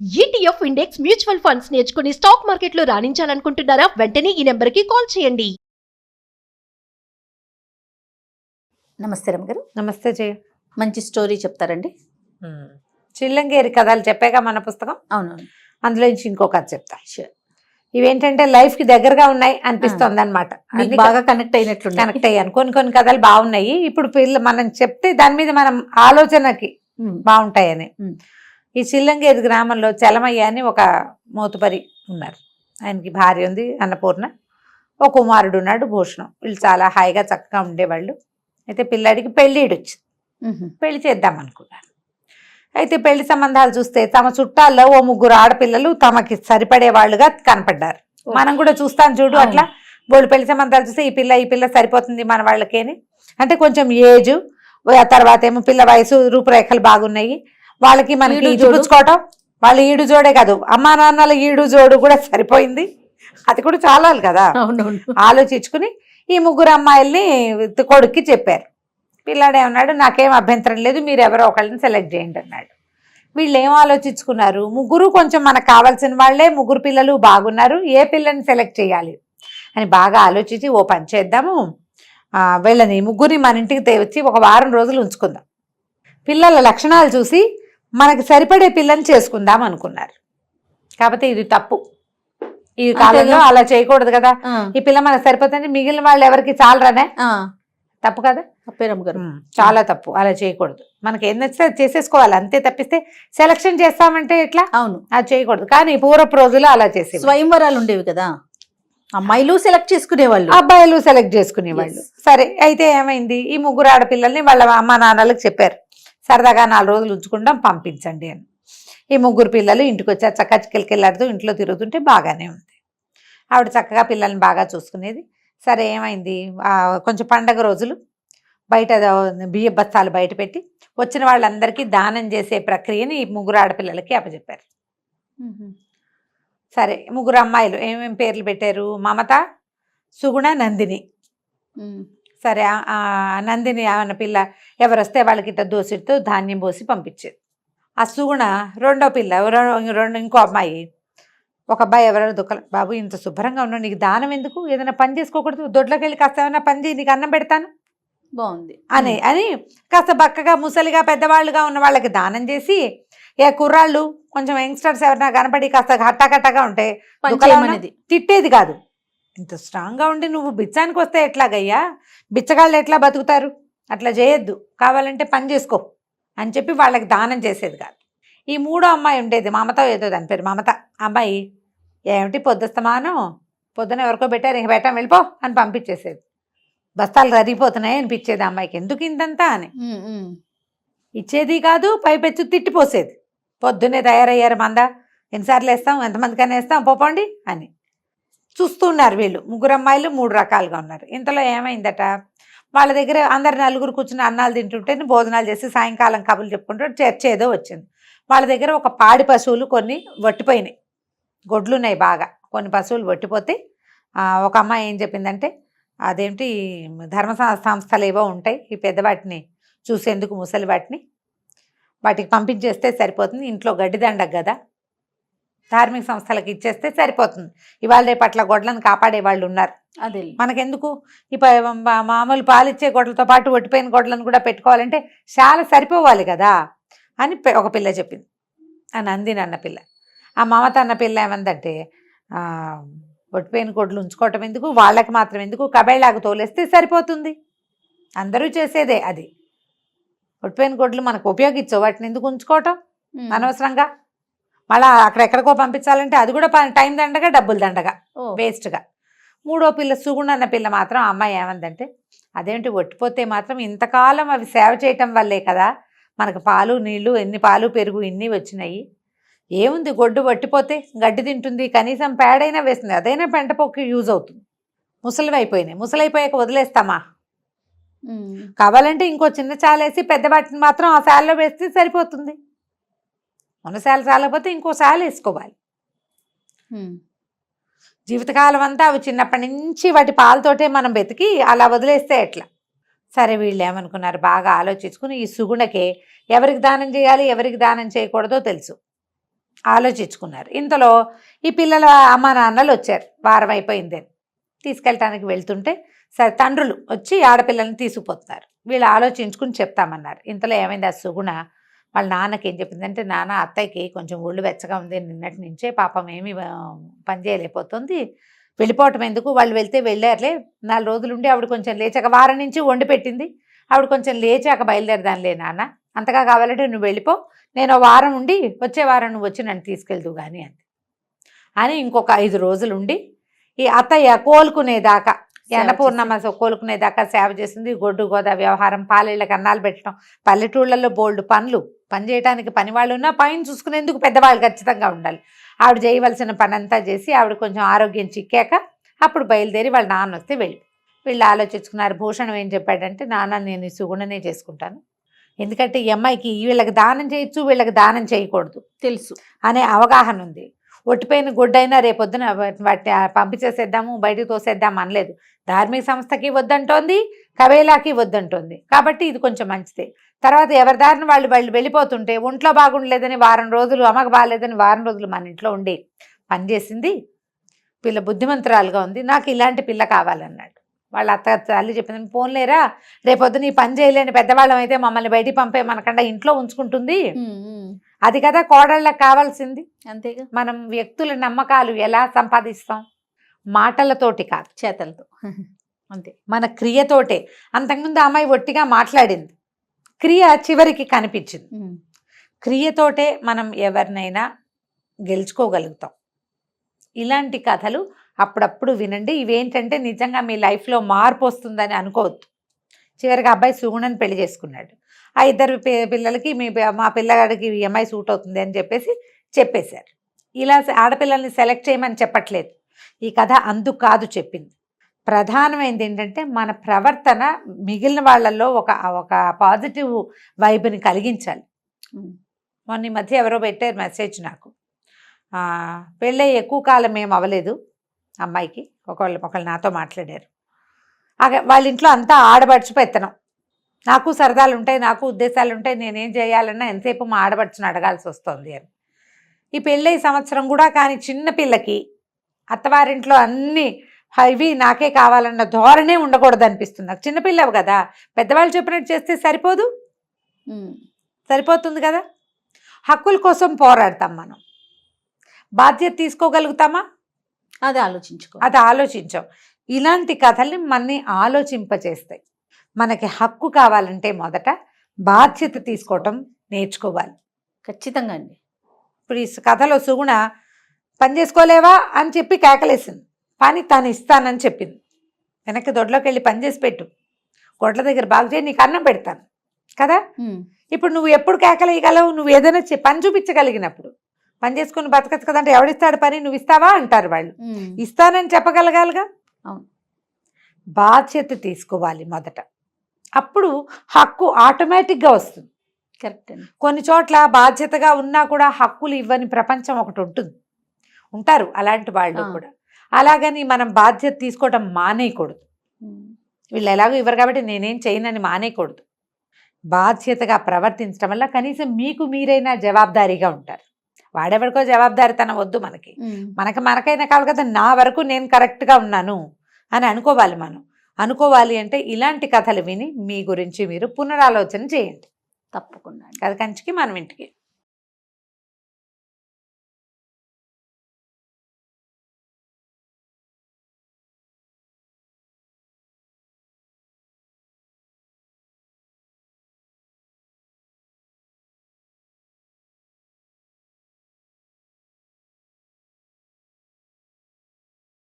ETF index mutual funds నేర్చుకుని stock మార్కెట్లో రాణించాలనుకుంటున్నారా? వెంటనే ఈ నెంబర్కి కాల్ చేయండి. నమస్తే రమగారు. నమస్తే జయ. మంచి స్టోరీ చెప్తారండి? చిల్లంగేరి కథలు చెప్పాక మన పుస్తకం. అవునవును. అందులో నుంచి ఇంకో కథ చెప్తా. ఇవేంటంటే లైఫ్ కి దగ్గరగా ఉన్నాయి అనిపిస్తుంది అనమాట. బాగా కనెక్ట్ అయినట్లు కనెక్ట్ అయ్యాను. కొన్ని కథలు బాగున్నాయి. ఇప్పుడు మనం చెప్తే దాని మీద మనం ఆలోచనకి బాగుంటాయని. ఈ చిల్లంగేరి గ్రామంలో చలమయ్య అని ఒక మోతుపరి ఉన్నారు. ఆయనకి భార్య ఉంది అన్నపూర్ణ, ఒక కుమారుడు ఉన్నాడు భూషణం. వీళ్ళు చాలా హాయిగా చక్కగా ఉండేవాళ్ళు. అయితే పిల్లాడికి పెళ్ళిడు వచ్చింది. పెళ్లి చేద్దాం అనుకున్నారు. అయితే పెళ్లి సంబంధాలు చూస్తే తమ చుట్టాల్లో ఓ 3 ఆడపిల్లలు తమకి సరిపడే వాళ్ళుగా కనపడ్డారు. మనం కూడా చూస్తాం చూడు అట్లా. వాళ్ళు పెళ్లి సంబంధాలు చూస్తే ఈ పిల్ల సరిపోతుంది మన వాళ్ళకేని. అంటే కొంచెం ఏజ్, తర్వాత ఏమో పిల్ల వయసు, రూపురేఖలు బాగున్నాయి. వాళ్ళకి మనకి చూపించుకోవటం. వాళ్ళు ఈడు జోడే కాదు, అమ్మా నాన్నల ఈడు జోడు కూడా సరిపోయింది. అది కూడా చాలాలి కదా. ఆలోచించుకుని ఈ 3 అమ్మాయిల్ని కొడుక్కి చెప్పారు. పిల్లాడేమన్నాడు, నాకేం అభ్యంతరం లేదు, మీరు ఎవరో ఒకళ్ళని సెలెక్ట్ చేయండి అన్నాడు. వీళ్ళు ఏం ఆలోచించుకున్నారు, 3 కొంచెం మనకు కావాల్సిన వాళ్ళే, 3 పిల్లలు బాగున్నారు, ఏ పిల్లని సెలెక్ట్ చేయాలి అని బాగా ఆలోచించి ఓ పని చేద్దాము, వీళ్ళని 3 మన ఇంటికి తెచ్చి ఒక వారం రోజులు ఉంచుకుందాం, పిల్లల లక్షణాలు చూసి మనకి సరిపడే పిల్లని చేసుకుందాం అనుకున్నారు. కాకపోతే ఇది తప్పు. ఈ కాలంలో అలా చేయకూడదు కదా. ఈ పిల్ల మనకు సరిపోతుంది, మిగిలిన వాళ్ళు ఎవరికి చాలరానే. తప్పు కదా. చాలా తప్పు. అలా చేయకూడదు. మనకి ఏం నచ్చితే అది చేసేసుకోవాలి అంతే. తప్పిస్తే సెలక్షన్ చేస్తామంటే ఎట్లా? అవును, అది చేయకూడదు. కానీ పూర్వపు రోజులు అలా చేసే స్వయంవరాలు ఉండేవి కదా. అమ్మాయిలు సెలెక్ట్ చేసుకునేవాళ్ళు, అబ్బాయిలు సెలెక్ట్ చేసుకునేవాళ్ళు. సరే, అయితే ఏమైంది, ఈ 3 ఆడపిల్లల్ని వాళ్ళ అమ్మ నాన్నలకు చెప్పారు, సరదాగా 4 రోజులు ఉంచుకుంటాం, పంపించండి అని. ఈ 3 పిల్లలు ఇంటికి వచ్చారు. చక్కగా చికెళ్ళాడుతూ ఇంట్లో తిరుగుతుంటే బాగానే ఉంది. ఆవిడ చక్కగా పిల్లల్ని బాగా చూసుకునేది. సరే, ఏమైంది, కొంచెం పండగ రోజులు బయట బియ్య బస్తాలు బయట పెట్టి వచ్చిన వాళ్ళందరికీ దానం చేసే ప్రక్రియని ఈ 3 ఆడపిల్లలకి అప్పచెప్పారు. సరే, 3 అమ్మాయిలు ఏమేమి పేర్లు పెట్టారు, మమత, సుగుణ, నందిని. సరే, నందిని అన్న పిల్ల ఎవరు వస్తే వాళ్ళకి ఇట్లా దోసితో ధాన్యం పోసి పంపించేది. ఆ సుగుణ రెండో పిల్ల, ఇంకో అమ్మాయి, ఒక అబ్బాయి ఎవరైనా దుఃఖం, బాబు ఇంత శుభ్రంగా ఉన్నావు, నీకు దానం ఎందుకు, ఏదైనా పని చేసుకోకూడదు, దొడ్లోకి వెళ్ళి కాస్త ఏమైనా పని చేయి, నీకు అన్నం పెడతాను బాగుంది అని కాస్త బక్కగా ముసలిగా పెద్దవాళ్ళుగా ఉన్న వాళ్ళకి దానం చేసి, ఏ కుర్రాళ్ళు కొంచెం యంగ్స్టర్స్ ఎవరైనా కనపడి కాస్త హట్టాకట్టగా ఉంటే తిట్టేది కాదు. ఇంత స్ట్రాంగ్గా ఉండి నువ్వు బిచ్చానికి వస్తే ఎట్లాగయ్యా, బిచ్చగాళ్ళు ఎట్లా బతుకుతారు, అట్లా చేయొద్దు, కావాలంటే పని చేసుకో అని చెప్పి వాళ్ళకి దానం చేసేది కాదు. ఈ 3వ అమ్మాయి ఉండేది, మమత ఏదో దాని పేరు, మమత. అమ్మాయి ఏమిటి పొద్దుస్తమానం, పొద్దున ఎవరికో పెట్టారు, ఇంక పెట్టాం వెళ్ళిపో అని పంపించేసేది. బస్తాలు రరిగిపోతున్నాయి అనిపించేది అమ్మాయికి, ఎందుకు ఇంతంతా అని. ఇచ్చేది కాదు, పైపెచ్చు తిట్టిపోసేది. పొద్దున్నే తయారయ్యారు, మందా ఎన్నిసార్లు వేస్తాం, ఎంతమందికైనా వేస్తాం, పోపండి అని. చూస్తున్నారు వీళ్ళు 3 అమ్మాయిలు 3 రకాలుగా ఉన్నారు. ఇంతలో ఏమైందట, వాళ్ళ దగ్గర అందరు 4 కూర్చుని అన్నాలు తింటుంటే భోజనాలు చేసి సాయంకాలం కబుర్లు చెప్పుకుంటూ చర్చ ఏదో వచ్చింది. వాళ్ళ దగ్గర ఒక పాడి పశువులు కొన్ని వట్టిపోయినాయి, గొడ్లున్నాయి బాగా, కొన్ని పశువులు వట్టిపోతే ఒక అమ్మాయి ఏం చెప్పిందంటే, అదేంటి ధర్మ సంస్థలు ఏవో ఉంటాయి, ఈ పెద్దవాటిని చూసేందుకు ముసలి వాటికి పంపించేస్తే సరిపోతుంది, ఇంట్లో గడ్డిదండగ కదా, ధార్మిక సంస్థలకు ఇచ్చేస్తే సరిపోతుంది, ఇవాళ రేపు అట్లా గొడ్లను కాపాడే వాళ్ళు ఉన్నారు, అదే మనకెందుకు, ఈ మామూలు పాలిచ్చే గొడ్లతో పాటు ఒట్టిపోయిన గొడ్లను కూడా పెట్టుకోవాలంటే చాలా సరిపోవాలి కదా అని ఒక పిల్ల చెప్పింది, ఆ నందిని అన్న పిల్ల. ఆ మమత అన్న పిల్ల ఏమందంటే, ఒట్టిపోయిన గొడ్లు ఉంచుకోవటం ఎందుకు, వాళ్ళకి మాత్రం ఎందుకు, కబేళాకు తోలేస్తే సరిపోతుంది, అందరూ చేసేదే అది, ఒట్టిపోయిన గొడ్లు మనకు ఉపయోగించవు, వాటిని ఎందుకు ఉంచుకోవటం అనవసరంగా, మళ్ళీ అక్కడెక్కడికో పంపించాలంటే అది కూడా టైం దండగా, డబ్బులు దండగా, వేస్ట్గా. 3వ పిల్ల సుగుణ అన్న పిల్ల మాత్రం, ఆ అమ్మాయి ఏమందంటే, అదేంటి ఒట్టిపోతే మాత్రం ఇంతకాలం అవి సేవ చేయటం వల్లే కదా మనకు పాలు నీళ్లు, ఎన్ని పాలు పెరుగు ఇన్ని వచ్చినాయి, ఏముంది గొడ్డు వట్టిపోతే గడ్డి తింటుంది, కనీసం పేడైనా వేస్తుంది, అదైనా పెంటపోకి యూజ్ అవుతుంది, ముసలైపోయాక వదిలేస్తామా, కావాలంటే ఇంకో చిన్న చాలేసి పెద్ద వాటిని మాత్రం ఆ శాలలో వేస్తే సరిపోతుంది, ఉన్న శాల చాలకపోతే ఇంకో శాల వేసుకోవాలి, జీవితకాలం అంతా అవి చిన్నప్పటి నుంచి వాటి పాలతోటే మనం బతికి అలా వదిలేస్తే ఎట్లా. సరే, వీళ్ళు ఏమనుకున్నారు, బాగా ఆలోచించుకుని ఈ సుగుణకే ఎవరికి దానం చేయాలి ఎవరికి దానం చేయకూడదో తెలుసు, ఆలోచించుకున్నారు. ఇంతలో ఈ పిల్లల అమ్మ నాన్నలు వచ్చారు, వారం అయిపోయింది అని తీసుకెళ్ళటానికి వెళ్తుంటే సరే తండ్రులు వచ్చి ఆడపిల్లల్ని తీసుకుపోతున్నారు. వీళ్ళు ఆలోచించుకుని చెప్తామన్నారు. ఇంతలో ఏమైంది, ఆ సుగుణ వాళ్ళ నాన్నకి ఏం చెప్పిందంటే, నాన్న అత్తయ్యకి కొంచెం ఒళ్ళు వెచ్చగా ఉంది నిన్నటి నుంచే, పాపం ఏమి పని చేయలేకపోతుంది, వెళ్ళిపోవటం ఎందుకు, వాళ్ళు వెళ్తే వెళ్ళారులే, 4 రోజులు ఉండి ఆవిడ కొంచెం లేచాక, వారం నుంచి వండి పెట్టింది, ఆవిడ కొంచెం లేచాక బయలుదేరదానిలే నాన్న, అంతగా కావాలంటే నువ్వు వెళ్ళిపో, నేను వారం ఉండి వచ్చే వారం నువ్వు వచ్చి నన్ను తీసుకెళ్తూ కానీ అని ఇంకొక 5 రోజులు ఉండి ఈ అత్తయ్య కోలుకునేదాకా, అన్నపూర్ణమ్మ కోలుకునేదాకా సేవ చేసింది. గొడ్డు గోద వ్యవహారం, పాలేళ్ళకి అన్నాలు పెట్టడం, పల్లెటూళ్ళల్లో బోల్డ్ పనులు, పని చేయడానికి పని వాళ్ళు ఉన్నా పైన చూసుకునేందుకు పెద్దవాళ్ళు ఖచ్చితంగా ఉండాలి. ఆవిడ చేయవలసిన పని అంతా చేసి ఆవిడ కొంచెం ఆరోగ్యం చిక్కాక అప్పుడు బయలుదేరి వాళ్ళ నాన్న వస్తే వీళ్ళు ఆలోచించుకున్నారు. భూషణం ఏం చెప్పాడంటే, నాన్న నేను ఈ సుగుణనే చేసుకుంటాను, ఎందుకంటే ఈ అమ్మాయికి వీళ్ళకి దానం చేయొచ్చు, వీళ్ళకి దానం చేయకూడదు తెలుసు అనే అవగాహన ఉంది. ఒట్టిపోయిన గుడ్డైనా రేపొద్దున వాటిని పంపించేసేద్దాము, బయటకు తోసేద్దాం అనలేదు. ధార్మిక సంస్థకి వద్దంటోంది, కవేలాకి వద్దంటోంది, కాబట్టి ఇది కొంచెం మంచిదే. తర్వాత ఎవరి దారిని వాళ్ళు వెళ్ళిపోతుంటే ఒంట్లో బాగుండలేదని వారం రోజులు, అమ్మకు బాగాలేదని వారం రోజులు మన ఇంట్లో ఉండి పనిచేసింది. పిల్ల బుద్ధిమంతురాలుగా ఉంది, నాకు ఇలాంటి పిల్ల కావాలన్నాడు. వాళ్ళ అత్త తల్లి చెప్పింది, పోన్లేరా రేపొద్దున ఈ పని చేయలేని పెద్దవాళ్ళం అయితే మమ్మల్ని బయటికి పంపే మనకన్నా ఇంట్లో ఉంచుకుంటుంది, అది కదా కోడళ్ళకి కావాల్సింది. అంతేగా, మనం వ్యక్తుల నమ్మకాలు ఎలా సంపాదిస్తాం, మాటలతోటి కాదు, చేతలతో. అంతే, మన క్రియతోటే. అంతకుముందు అమ్మాయి ఒట్టిగా మాట్లాడింది, క్రియ చివరికి కనిపించింది. క్రియతోటే మనం ఎవరినైనా గెలుచుకోగలుగుతాం. ఇలాంటి కథలు అప్పుడప్పుడు వినండి. ఇవేంటంటే నిజంగా మీ లైఫ్లో మార్పు వస్తుందని అనుకోవద్దు. చివరికి అబ్బాయి సుగుణని పెళ్లి చేసుకున్నాడు. ఆ 2 పిల్లలకి మా పిల్లగాడికి ఈ అమ్మాయి సూట్ అవుతుంది అని చెప్పేశారు. ఇలా ఆడపిల్లల్ని సెలెక్ట్ చేయమని చెప్పట్లేదు. ఈ కథ అందుకు కాదు చెప్పింది. ప్రధానమైనది ఏంటంటే మన ప్రవర్తన మిగిలిన వాళ్ళల్లో ఒక పాజిటివ్ వైబ్ని కలిగించాలి. మొన్న ఈ మధ్య ఎవరో పెట్టారు మెసేజ్ నాకు, పెళ్ళై ఎక్కువ కాలం ఏం అవ్వలేదు అమ్మాయికి, ఒకళ్ళు నాతో మాట్లాడారు. వాళ్ళ ఇంట్లో అంతా ఆడబడుచు పెత్తనం, నాకు సరదాలు ఉంటాయి, నాకు ఉద్దేశాలు ఉంటాయి, నేనేం చేయాలన్నా ఎంతసేపు మా ఆడబడుచుని అడగాల్సి వస్తుంది అని. ఈ పెళ్ళై సంవత్సరం కూడా కానీ చిన్న పిల్లకి అత్తవారింట్లో అన్నీ ఇవి నాకే కావాలన్న ధోరణే ఉండకూడదు అనిపిస్తుంది నాకు. చిన్నపిల్లవు కదా, పెద్దవాళ్ళు చెప్పినట్టు చేస్తే సరిపోతుంది కదా. హక్కుల కోసం పోరాడతాం మనం, బాధ్యత తీసుకోగలుగుతామా, అది ఆలోచించాం. ఇలాంటి కథల్ని మనని ఆలోచింపచేస్తాయి. మనకి హక్కు కావాలంటే మొదట బాధ్యత తీసుకోవటం నేర్చుకోవాలి. ఖచ్చితంగా అండి. ఇప్పుడు ఈ కథలో సుగుణ పని చేసుకోలేవా అని చెప్పి కేకలేసింది, పని తను ఇస్తానని చెప్పింది. వెనక్కి దొడ్లోకి వెళ్ళి పని చేసి పెట్టు, గొడ్ల దగ్గర బాగు చేయి, నీకు అన్నం పెడతాను కదా. ఇప్పుడు నువ్వు ఎప్పుడు కేకలేయగలవు, నువ్వు ఏదైనా పని చూపించగలిగినప్పుడు. పని చేసుకుని బతకచ్చు కదంటే ఎవడిస్తాడు పని, నువ్వు ఇస్తావా అంటారు వాళ్ళు. ఇస్తానని చెప్పగలగాలిగా. బాధ్యత తీసుకోవాలి మొదట, అప్పుడు హక్కు ఆటోమేటిక్గా వస్తుంది. కరెక్ట్ అండి. కొన్ని చోట్ల బాధ్యతగా ఉన్నా కూడా హక్కులు ఇవ్వని ప్రపంచం ఒకటి ఉంటారు అలాంటి వాళ్ళు కూడా. అలాగని మనం బాధ్యత తీసుకోవటం మానేయకూడదు. వీళ్ళు ఎలాగో ఇవ్వరు కాబట్టి నేనేం చేయనని మానేయకూడదు. బాధ్యతగా ప్రవర్తించడం వల్ల కనీసం మీకు మీరైనా జవాబుదారీగా ఉంటారు. వాడెవరికో జవాబుదారీతనం వద్దు మనకైనా కావాలి కదా, నా వరకు నేను కరెక్ట్గా ఉన్నాను అని అనుకోవాలి. అనుకోవాలి అంటే ఇలాంటి కథలు విని మీ గురించి మీరు పునరాలోచన చేయండి. తప్పకుండా. కథ కంచికి మనం ఇంటికి.